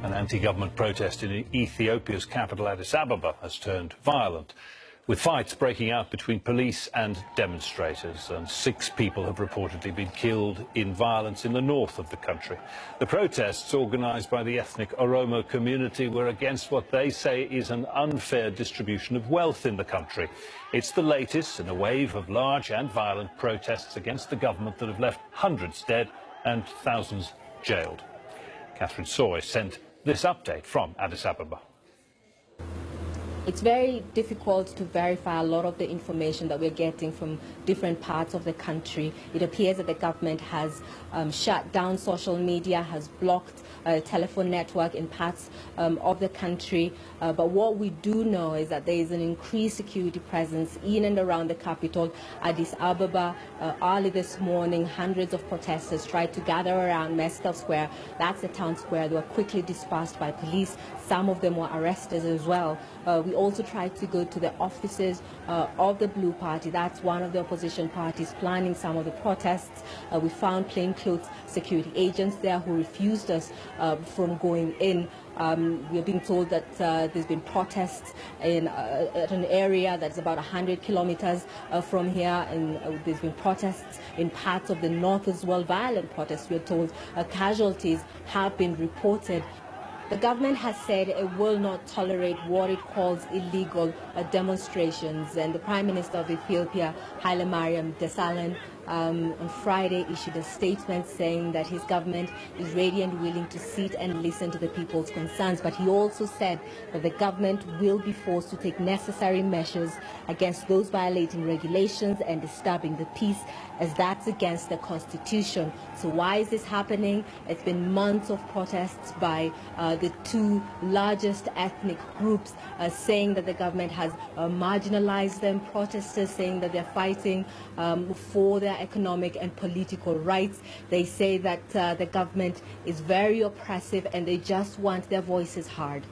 An anti-government protest in Ethiopia's capital Addis Ababa has turned violent, with fights breaking out between police and demonstrators, and 6 people have reportedly been killed in violence in the north of the country. The protests, organised by the ethnic Oromo community, were against what they say is an unfair distribution of wealth in the country. It's the latest in a wave of large and violent protests against the government that have left hundreds dead and thousands jailed. Catherine Soy sent this update from Addis Ababa. It's very difficult to verify a lot of the information that we're getting from different parts of the country. It appears that the government has shut down social media, has blocked a telephone network in parts of the country. But what we do know is that there is an increased security presence in and around the capital, Addis Ababa. Early this morning, hundreds of protesters tried to gather around Meskel Square. That's the town square. They were quickly dispersed by police. Some of them were arrested as well. We also tried to go to the offices of the Blue Party. That's one of the opposition parties planning some of the protests. We found plainclothes security agents there who refused us from going in. We're being told that there's been protests in at an area that's about 100 kilometers from here, and there's been protests in parts of the north as well, violent protests. We're told casualties have been reported. The government has said it will not tolerate what it calls illegal demonstrations, and the Prime Minister of Ethiopia, Haile Mariam Desalegn, on Friday issued a statement saying that his government is ready and willing to sit and listen to the people's concerns. But he also said that the government will be forced to take necessary measures against those violating regulations and disturbing the peace, as that's against the constitution. So why is this happening? It's been months of protests by the 2 largest ethnic groups saying that the government has marginalized them, protesters saying that they're fighting for their economic and political rights. They say that the government is very oppressive and they just want their voices heard.